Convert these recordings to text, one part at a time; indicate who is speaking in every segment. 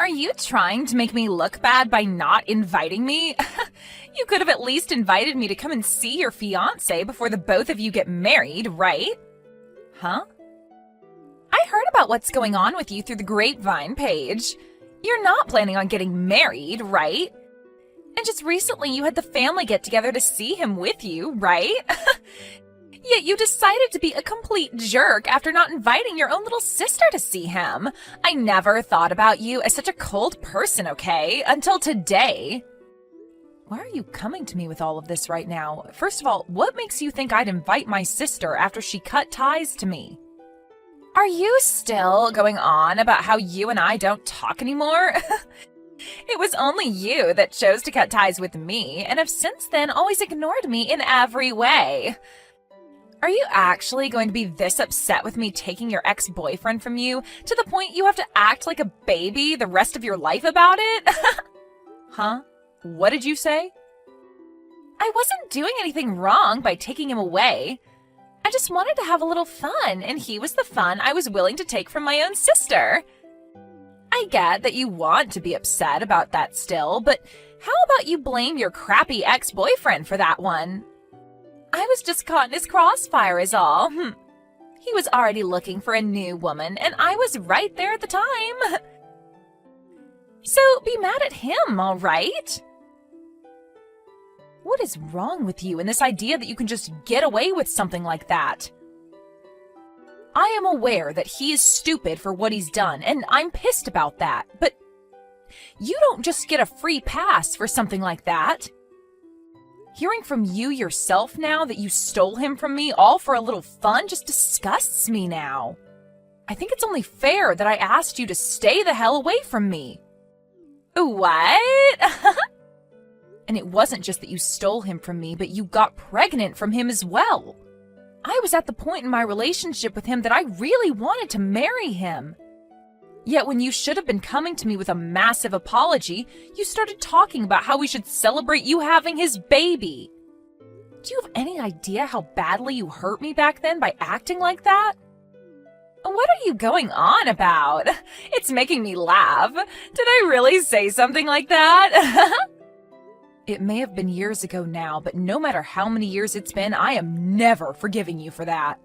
Speaker 1: Are you trying to make me look bad by not inviting me? You could have at least invited me to come and see your fiancé before the both of you get married, right? Huh? I heard about what's going on with you through the grapevine page. You're not planning on getting married, right? And just recently you had the family get together to see him with you, right? Yet you decided to be a complete jerk after not inviting your own little sister to see him. I never thought about you as such a cold person, okay? Until today. Why are you coming to me with all of this right now? First of all, what makes you think I'd invite my sister after she cut ties to me? Are you still going on about how you and I don't talk anymore? It was only you that chose to cut ties with me, and have since then always ignored me in every way. Are you actually going to be this upset with me taking your ex-boyfriend from you to the point you have to act like a baby the rest of your life about it? Huh? What did you say? I wasn't doing anything wrong by taking him away. I just wanted to have a little fun, and he was the fun I was willing to take from my own sister. I get that you want to be upset about that still, but how about you blame your crappy ex-boyfriend for that one? I was just caught in his crossfire is all. He was already looking for a new woman, and I was right there at the time. So be mad at him, all right? What is wrong with you and this idea that you can just get away with something like that? I am aware that he is stupid for what he's done, and I'm pissed about that, but you don't just get a free pass for something like that. Hearing from you yourself now that you stole him from me all for a little fun just disgusts me now. I think it's only fair that I asked you to stay the hell away from me. What? And it wasn't just that you stole him from me, but you got pregnant from him as well. I was at the point in my relationship with him that I really wanted to marry him. Yet when you should have been coming to me with a massive apology, you started talking about how we should celebrate you having his baby. Do you have any idea how badly you hurt me back then by acting like that? What are you going on about? It's making me laugh. Did I really say something like that? It may have been years ago now, but no matter how many years it's been, I am never forgiving you for that.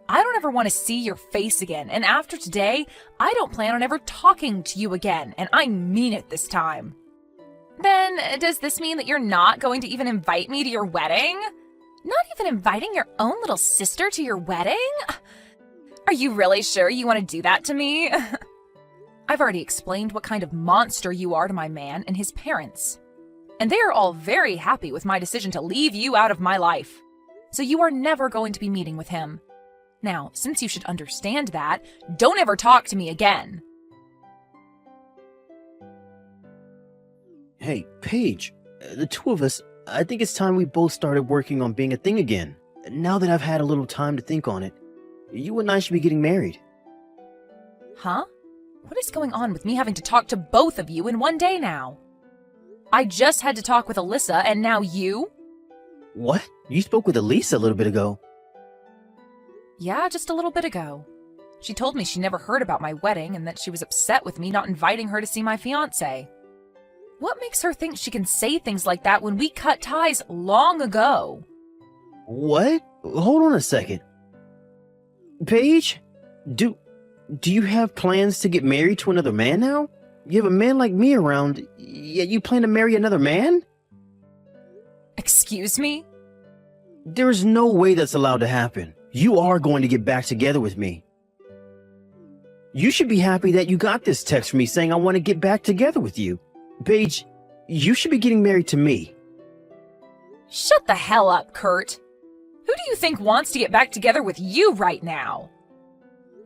Speaker 1: I don't ever want to see your face again, and after today, I don't plan on ever talking to you again, and I mean it this time. Then, does this mean that you're not going to even invite me to your wedding? Not even inviting your own little sister to your wedding? Are you really sure you want to do that to me? I've already explained what kind of monster you are to my man and his parents. And they are all very happy with my decision to leave you out of my life. So you are never going to be meeting with him. Now, since you should understand that, don't ever talk to me again.
Speaker 2: Hey, Paige, the two of us, I think it's time we both started working on being a thing again. Now that I've had a little time to think on it, you and I should be getting married.
Speaker 1: Huh? What is going on with me having to talk to both of you in one day now? I just had to talk with Alyssa, and now you?
Speaker 2: What? You spoke with Elisa a little bit ago.
Speaker 1: Yeah, just a little bit ago. She told me she never heard about my wedding and that she was upset with me not inviting her to see my fiancé. What makes her think she can say things like that when we cut ties long ago?
Speaker 2: What? Hold on a second. Paige, do you have plans to get married to another man now? You have a man like me around, yet you plan to marry another man?
Speaker 1: Excuse me?
Speaker 2: There is no way that's allowed to happen. You are going to get back together with me. You should be happy that you got this text from me saying I want to get back together with you. Paige, you should be getting married to me.
Speaker 1: Shut the hell up, Kurt. Who do you think wants to get back together with you right now?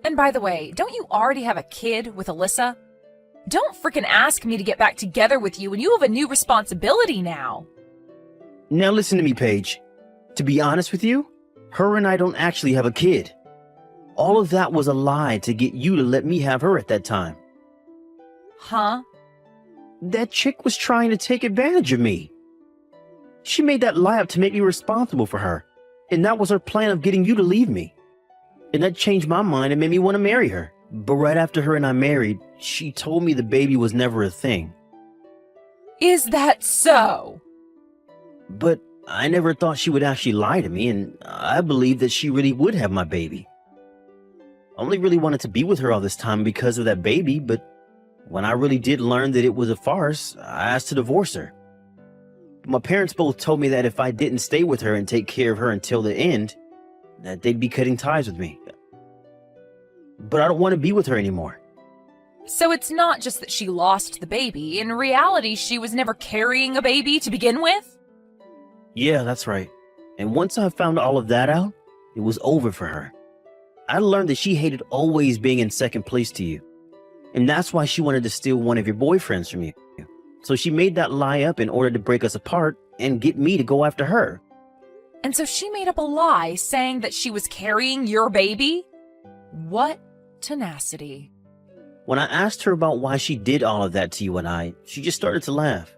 Speaker 1: And by the way, don't you already have a kid with Alyssa? Don't frickin' ask me to get back together with you when you have a new responsibility now.
Speaker 2: Now listen to me, Paige. To be honest with you, her and I don't actually have a kid. All of that was a lie to get you to let me have her at that time.
Speaker 1: Huh?
Speaker 2: That chick was trying to take advantage of me. She made that lie up to make me responsible for her, and that was her plan of getting you to leave me. And that changed my mind and made me want to marry her. But right after her and I married, she told me the baby was never a thing.
Speaker 1: Is that so?
Speaker 2: But I never thought she would actually lie to me, and I believed that she really would have my baby. I only really wanted to be with her all this time because of that baby, but when I really did learn that it was a farce, I asked to divorce her. My parents both told me that if I didn't stay with her and take care of her until the end, that they'd be cutting ties with me. But I don't want to be with her anymore.
Speaker 1: So it's not just that she lost the baby. In reality, she was never carrying a baby to begin with?
Speaker 2: Yeah, that's right. And once I found all of that out, it was over for her. I learned that she hated always being in second place to you. And that's why she wanted to steal one of your boyfriends from you. So she made that lie up in order to break us apart and get me to go after her.
Speaker 1: And so she made up a lie saying that she was carrying your baby? What tenacity.
Speaker 2: When I asked her about why she did all of that to you and I, she just started to laugh.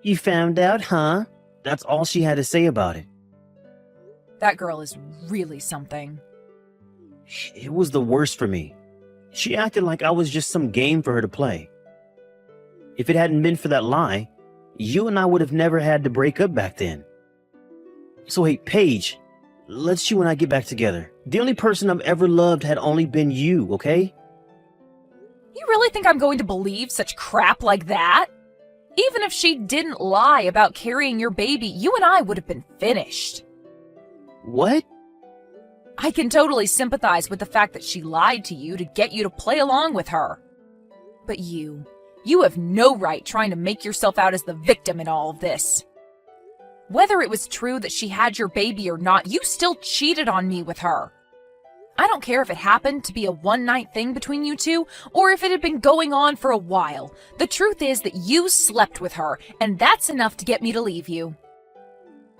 Speaker 2: You found out, huh? That's all she had to say about it.
Speaker 1: That girl is really something.
Speaker 2: It was the worst for me. She acted like I was just some game for her to play. If it hadn't been for that lie, you and I would have never had to break up back then. So hey, Paige, let's you and I get back together. The only person I've ever loved had only been you, okay?
Speaker 1: You really think I'm going to believe such crap like that? Even if she didn't lie about carrying your baby, you and I would have been finished.
Speaker 2: What?
Speaker 1: I can totally sympathize with the fact that she lied to you to get you to play along with her. But you have no right trying to make yourself out as the victim in all of this. Whether it was true that she had your baby or not, you still cheated on me with her. I don't care if it happened to be a one-night thing between you two, or if it had been going on for a while. The truth is that you slept with her, and that's enough to get me to leave you.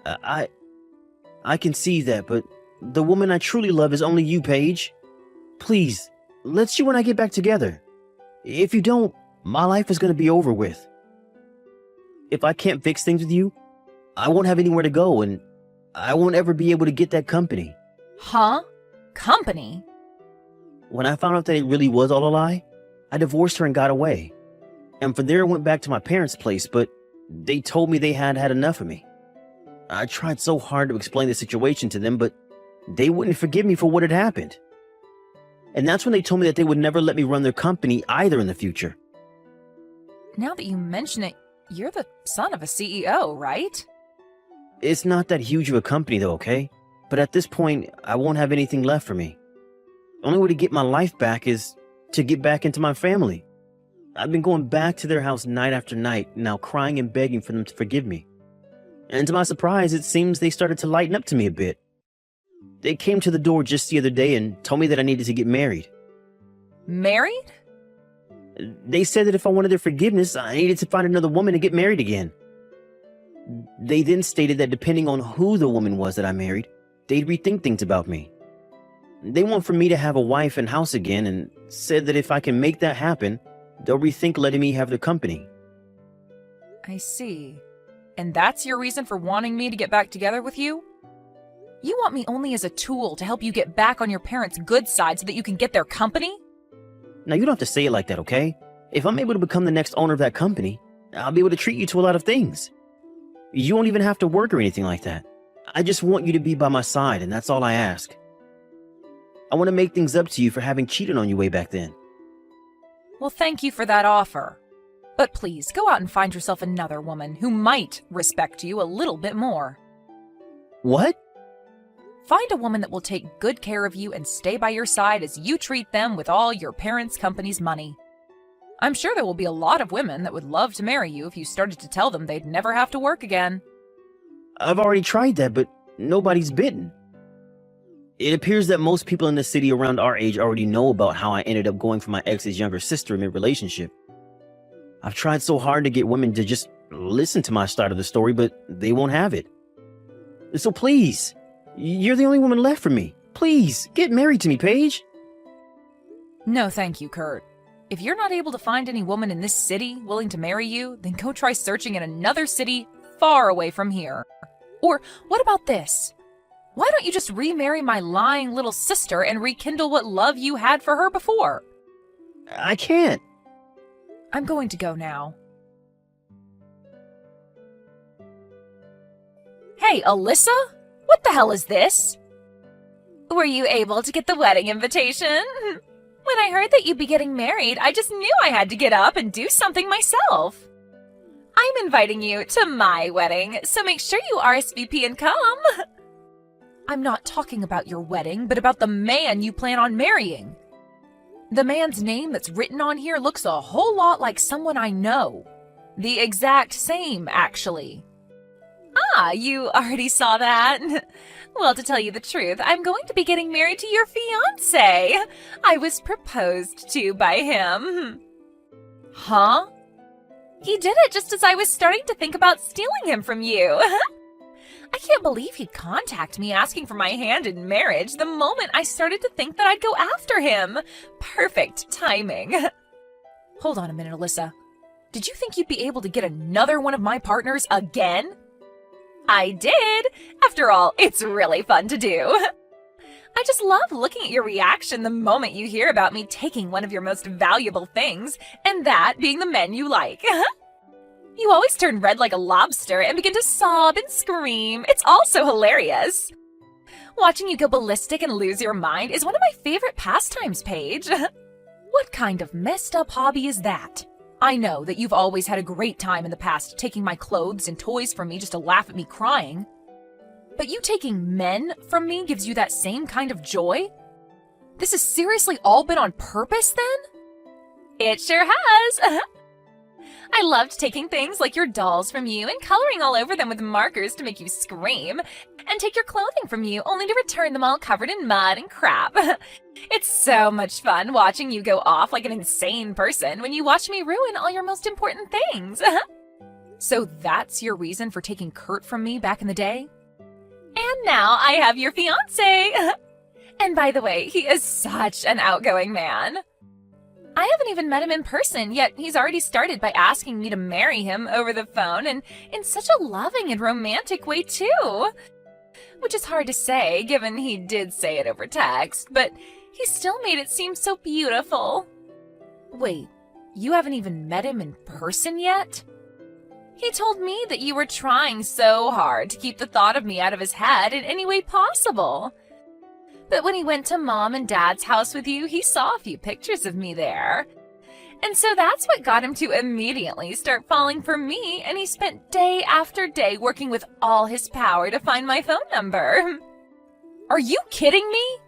Speaker 2: I can see that, but the woman I truly love is only you, Paige. Please, let's you and I get back together. If you don't, my life is going to be over with. If I can't fix things with you, I won't have anywhere to go, and I won't ever be able to get that company.
Speaker 1: Huh? Company?
Speaker 2: When I found out that it really was all a lie, I divorced her and got away. And from there I went back to my parents' place, but they told me they had had enough of me. I tried so hard to explain the situation to them, but they wouldn't forgive me for what had happened. And that's when they told me that they would never let me run their company either in the future.
Speaker 1: Now that you mention it, you're the son of a CEO, right?
Speaker 2: It's not that huge of a company though, okay? But at this point, I won't have anything left for me. The only way to get my life back is to get back into my family. I've been going back to their house night after night, now crying and begging for them to forgive me. And to my surprise, it seems they started to lighten up to me a bit. They came to the door just the other day and told me that I needed to get married.
Speaker 1: Married?
Speaker 2: They said that if I wanted their forgiveness, I needed to find another woman to get married again. They then stated that depending on who the woman was that I married, they'd rethink things about me. They want for me to have a wife and house again, and said that if I can make that happen, they'll rethink letting me have their company.
Speaker 1: I see. And that's your reason for wanting me to get back together with you? You want me only as a tool to help you get back on your parents' good side so that you can get their company?
Speaker 2: Now, you don't have to say it like that, okay? If I'm able to become the next owner of that company, I'll be able to treat you to a lot of things. You won't even have to work or anything like that. I just want you to be by my side, and that's all I ask. I want to make things up to you for having cheated on you way back then.
Speaker 1: Well, thank you for that offer. But please, go out and find yourself another woman who might respect you a little bit more.
Speaker 2: What?
Speaker 1: Find a woman that will take good care of you and stay by your side as you treat them with all your parents' company's money. I'm sure there will be a lot of women that would love to marry you if you started to tell them they'd never have to work again.
Speaker 2: I've already tried that, but nobody's bitten. It appears that most people in the city around our age already know about how I ended up going for my ex's younger sister mid-relationship. I've tried so hard to get women to just listen to my side of the story, but they won't have it. So please, you're the only woman left for me. Please, get married to me, Paige.
Speaker 1: No, thank you, Kurt. If you're not able to find any woman in this city willing to marry you, then go try searching in another city far away from here. Or what about this? Why don't you just remarry my lying little sister and rekindle what love you had for her before?
Speaker 2: I can't.
Speaker 1: I'm going to go now. Hey, Alyssa? What the hell is this? Were you able to get the wedding invitation? When I heard that you'd be getting married, I just knew I had to get up and do something myself. I'm inviting you to my wedding, so make sure you RSVP and come. I'm not talking about your wedding, but about the man you plan on marrying. The man's name that's written on here looks a whole lot like someone I know. The exact same, actually. Ah, you already saw that? Well, to tell you the truth, I'm going to be getting married to your fiancé. I was proposed to by him. Huh? He did it just as I was starting to think about stealing him from you. I can't believe he'd contact me asking for my hand in marriage the moment I started to think that I'd go after him. Perfect timing. Hold on a minute, Alyssa. Did you think you'd be able to get another one of my partners again? I did. After all, it's really fun to do. I just love looking at your reaction the moment you hear about me taking one of your most valuable things, and that being the men you like. You always turn red like a lobster and begin to sob and scream. It's all so hilarious. Watching you go ballistic and lose your mind is one of my favorite pastimes, Paige. What kind of messed up hobby is that? I know that you've always had a great time in the past taking my clothes and toys from me just to laugh at me crying. But you taking men from me gives you that same kind of joy? This has seriously all been on purpose then? It sure has. I loved taking things like your dolls from you and coloring all over them with markers to make you scream, and take your clothing from you only to return them all covered in mud and crap. It's so much fun watching you go off like an insane person when you watch me ruin all your most important things. So that's your reason for taking Kurt from me back in the day? And now I have your fiancé. And by the way, he is such an outgoing man. I haven't even met him in person, yet he's already started by asking me to marry him over the phone, and in such a loving and romantic way too. Which is hard to say, given he did say it over text, but he still made it seem so beautiful. Wait, you haven't even met him in person yet? He told me that you were trying so hard to keep the thought of me out of his head in any way possible. But when he went to Mom and Dad's house with you, he saw a few pictures of me there. And so that's what got him to immediately start falling for me, and he spent day after day working with all his power to find my phone number. Are you kidding me?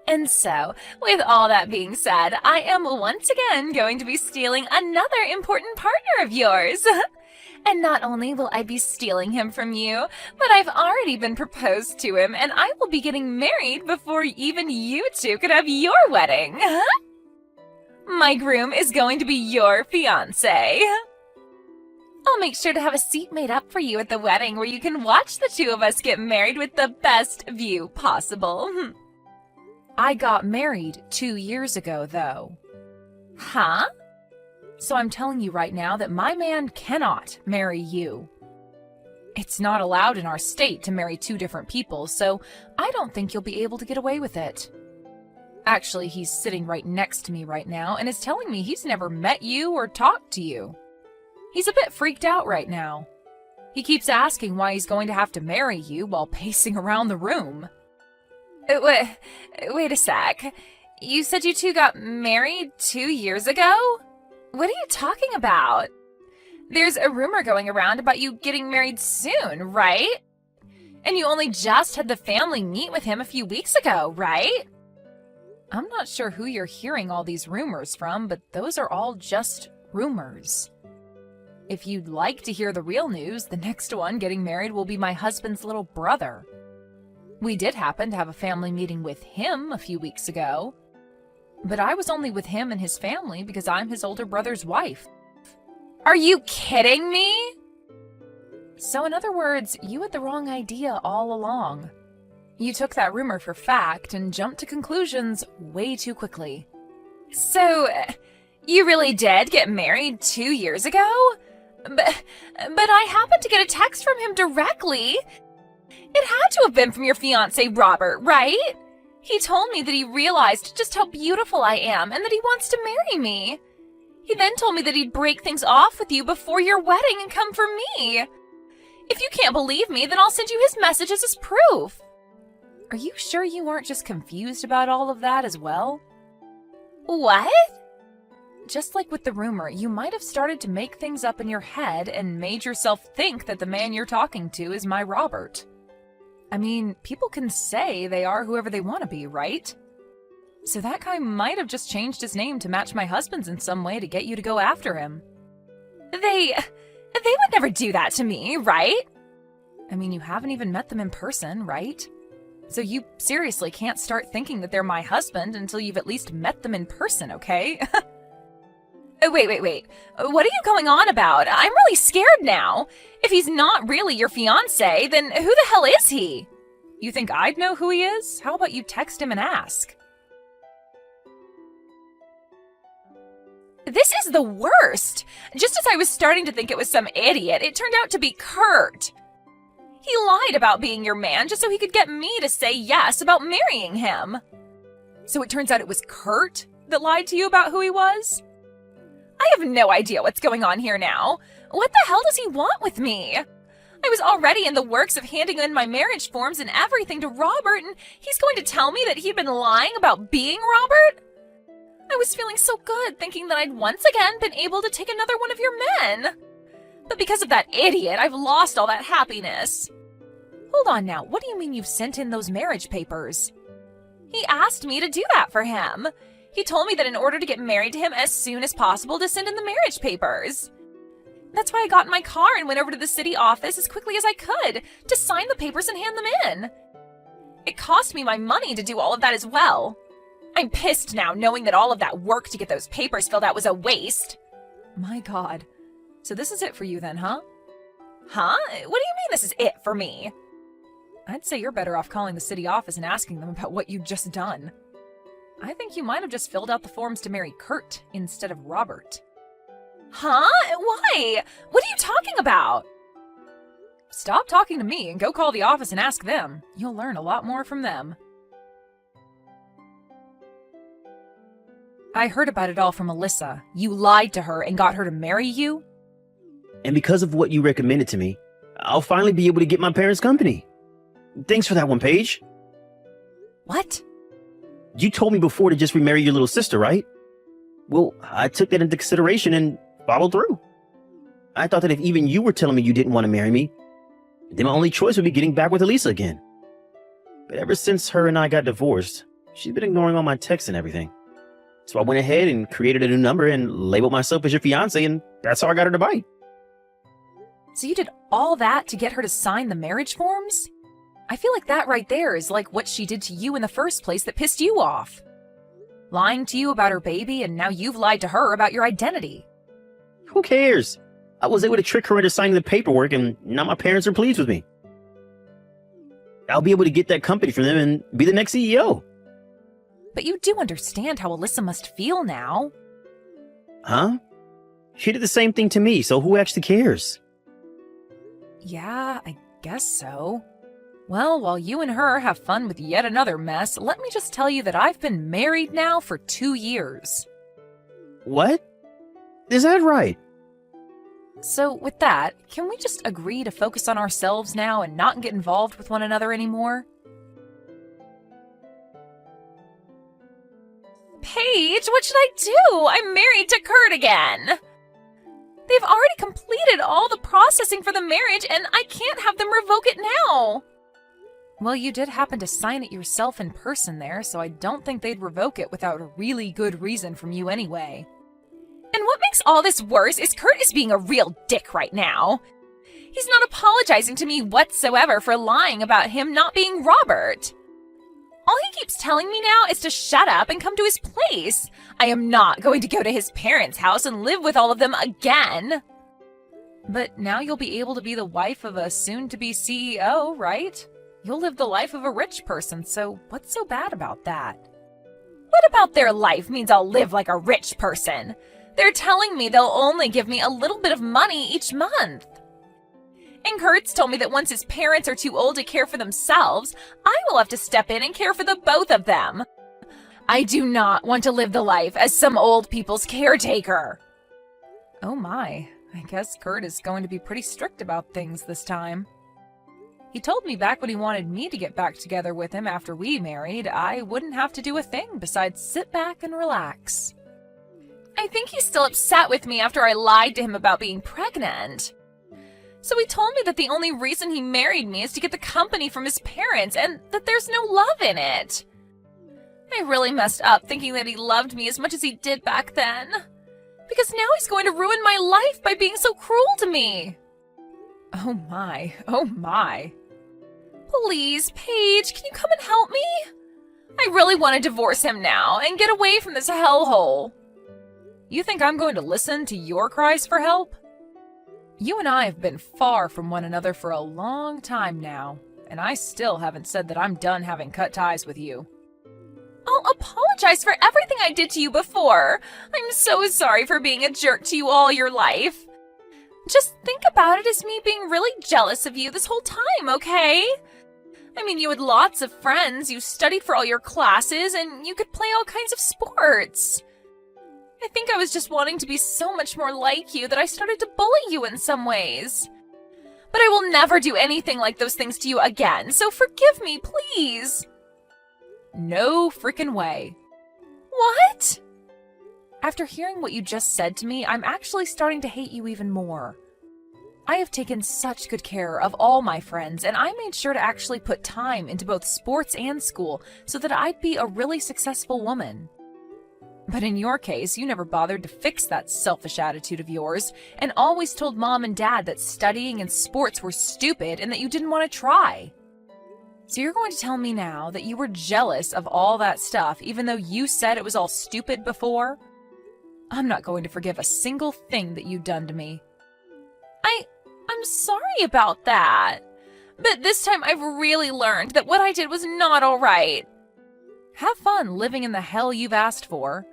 Speaker 1: And so, with all that being said, I am once again going to be stealing another important partner of yours. And not only will I be stealing him from you, but I've already been proposed to him, and I will be getting married before even you two could have your wedding. My groom is going to be your fiancé. I'll make sure to have a seat made up for you at the wedding where you can watch the two of us get married with the best view possible. I got married 2 years ago, though. Huh? So I'm telling you right now that my man cannot marry you. It's not allowed in our state to marry two different people, so I don't think you'll be able to get away with it. Actually, he's sitting right next to me right now and is telling me he's never met you or talked to you. He's a bit freaked out right now. He keeps asking why he's going to have to marry you while pacing around the room. Wait a sec. You said you two got married 2 years ago? What are you talking about? There's a rumor going around about you getting married soon, right? And you only just had the family meet with him a few weeks ago, right? I'm not sure who you're hearing all these rumors from, but those are all just rumors. If you'd like to hear the real news, the next one getting married will be my husband's little brother. We did happen to have a family meeting with him a few weeks ago. But I was only with him and his family because I'm his older brother's wife. Are you kidding me? So in other words, you had the wrong idea all along. You took that rumor for fact and jumped to conclusions way too quickly. So, you really did get married 2 years ago? But I happened to get a text from him directly. It had to have been from your fiancé, Robert, right? He told me that he realized just how beautiful I am and that he wants to marry me. He then told me that he'd break things off with you before your wedding and come for me. If you can't believe me, then I'll send you his messages as proof. Are you sure you weren't just confused about all of that as well? What? Just like with the rumor, you might have started to make things up in your head and made yourself think that the man you're talking to is my Robert. I mean, people can say they are whoever they want to be, right? So that guy might have just changed his name to match my husband's in some way to get you to go after him. They would never do that to me, right? I mean, you haven't even met them in person, right? So you seriously can't start thinking that they're my husband until you've at least met them in person, okay? Wait. What are you going on about? I'm really scared now. If he's not really your fiancé, then who the hell is he? You think I'd know who he is? How about you text him and ask? This is the worst. Just as I was starting to think it was some idiot, it turned out to be Kurt. He lied about being your man just so he could get me to say yes about marrying him. So it turns out it was Kurt that lied to you about who he was? I have no idea what's going on here now. What the hell does he want with me? I was already in the works of handing in my marriage forms and everything to Robert, and he's going to tell me that he'd been lying about being Robert? I was feeling so good, thinking that I'd once again been able to take another one of your men. But because of that idiot, I've lost all that happiness. Hold on now, what do you mean you've sent in those marriage papers? He asked me to do that for him. He told me that in order to get married to him as soon as possible to send in the marriage papers. That's why I got in my car and went over to the city office as quickly as I could to sign the papers and hand them in. It cost me my money to do all of that as well. I'm pissed now, knowing that all of that work to get those papers filled out was a waste. My God. So this is it for you then, huh? Huh? What do you mean this is it for me? I'd say you're better off calling the city office and asking them about what you've just done. I think you might have just filled out the forms to marry Kurt instead of Robert. Huh? Why? What are you talking about? Stop talking to me and go call the office and ask them. You'll learn a lot more from them. I heard about it all from Alyssa. You lied to her and got her to marry you?
Speaker 2: And because of what you recommended to me, I'll finally be able to get my parents' company. Thanks for that one, Paige.
Speaker 1: What?
Speaker 2: You told me before to just remarry your little sister, right? Well, I took that into consideration and followed through. I thought that if even you were telling me you didn't want to marry me, then my only choice would be getting back with Elisa again. But ever since her and I got divorced, she's been ignoring all my texts and everything. So I went ahead and created a new number and labeled myself as your fiance, and that's how I got her to bite.
Speaker 1: So you did all that to get her to sign the marriage forms? I feel like that right there is like what she did to you in the first place that pissed you off. Lying to you about her baby, and now you've lied to her about your identity.
Speaker 2: Who cares? I was able to trick her into signing the paperwork, and now my parents are pleased with me. I'll be able to get that company from them and be the next CEO.
Speaker 1: But you do understand how Alyssa must feel now.
Speaker 2: Huh? She did the same thing to me, so who actually cares?
Speaker 1: Yeah, I guess so. Well, while you and her have fun with yet another mess, let me just tell you that I've been married now for 2 years.
Speaker 2: What? Is that right?
Speaker 1: So with that, can we just agree to focus on ourselves now and not get involved with one another anymore? Paige, what should I do? I'm married to Kurt again. They've already completed all the processing for the marriage, and I can't have them revoke it now. Well, you did happen to sign it yourself in person there, so I don't think they'd revoke it without a really good reason from you anyway. And what makes all this worse is Kurt is being a real dick right now. He's not apologizing to me whatsoever for lying about him not being Robert. All he keeps telling me now is to shut up and come to his place. I am not going to go to his parents' house and live with all of them again. But now you'll be able to be the wife of a soon-to-be CEO, right? You'll live the life of a rich person, so what's so bad about that? What about their life means I'll live like a rich person? They're telling me they'll only give me a little bit of money each month. And Kurt's told me that once his parents are too old to care for themselves, I will have to step in and care for the both of them. I do not want to live the life as some old people's caretaker. Oh my, I guess Kurt is going to be pretty strict about things this time. He told me back when he wanted me to get back together with him after we married, I wouldn't have to do a thing besides sit back and relax. I think he's still upset with me after I lied to him about being pregnant. So he told me that the only reason he married me is to get the company from his parents and that there's no love in it. I really messed up thinking that he loved me as much as he did back then. Because now he's going to ruin my life by being so cruel to me. Oh my, oh my. Please, Paige, can you come and help me? I really want to divorce him now and get away from this hellhole. You think I'm going to listen to your cries for help? You and I have been far from one another for a long time now, and I still haven't said that I'm done having cut ties with you. I'll apologize for everything I did to you before. I'm so sorry for being a jerk to you all your life. Just think about it as me being really jealous of you this whole time, okay? I mean, you had lots of friends, you studied for all your classes, and you could play all kinds of sports. I think I was just wanting to be so much more like you that I started to bully you in some ways. But I will never do anything like those things to you again, so forgive me, please. No frickin' way. What? After hearing what you just said to me, I'm actually starting to hate you even more. I have taken such good care of all my friends, and I made sure to actually put time into both sports and school so that I'd be a really successful woman. But in your case, you never bothered to fix that selfish attitude of yours, and always told Mom and Dad that studying and sports were stupid and that you didn't want to try. So you're going to tell me now that you were jealous of all that stuff, even though you said it was all stupid before? I'm not going to forgive a single thing that you've done to me. I'm sorry about that. But this time I've really learned that what I did was not all right. Have fun living in the hell you've asked for.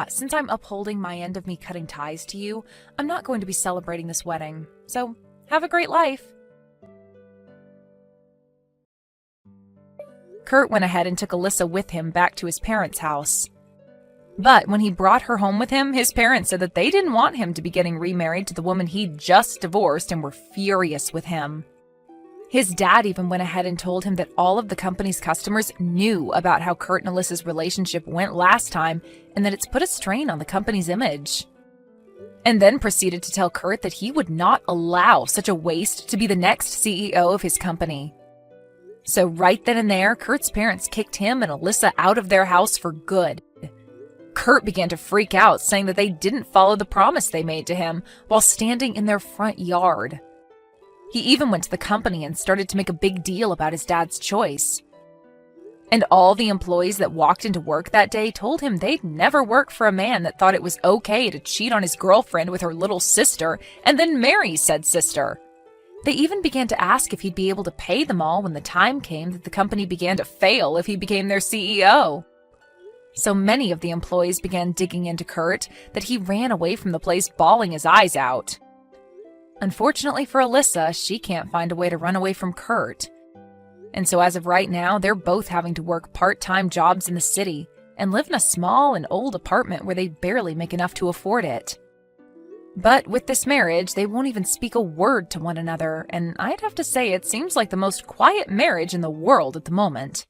Speaker 1: Since I'm upholding my end of me cutting ties to you, I'm not going to be celebrating this wedding. So, have a great life. Kurt went ahead and took Alyssa with him back to his parents' house. But when he brought her home with him, his parents said that they didn't want him to be getting remarried to the woman he'd just divorced and were furious with him. His dad even went ahead and told him that all of the company's customers knew about how Kurt and Alyssa's relationship went last time and that it's put a strain on the company's image. And then proceeded to tell Kurt that he would not allow such a waste to be the next CEO of his company. So right then and there, Kurt's parents kicked him and Alyssa out of their house for good. Kurt began to freak out, saying that they didn't follow the promise they made to him while standing in their front yard. He even went to the company and started to make a big deal about his dad's choice. And all the employees that walked into work that day told him they'd never work for a man that thought it was okay to cheat on his girlfriend with her little sister and then marry said sister. They even began to ask if he'd be able to pay them all when the time came that the company began to fail if he became their CEO. So many of the employees began digging into Kurt that he ran away from the place bawling his eyes out. Unfortunately for Alyssa, she can't find a way to run away from Kurt. And so as of right now, they're both having to work part-time jobs in the city and live in a small and old apartment where they barely make enough to afford it. But with this marriage, they won't even speak a word to one another, and I'd have to say it seems like the most quiet marriage in the world at the moment.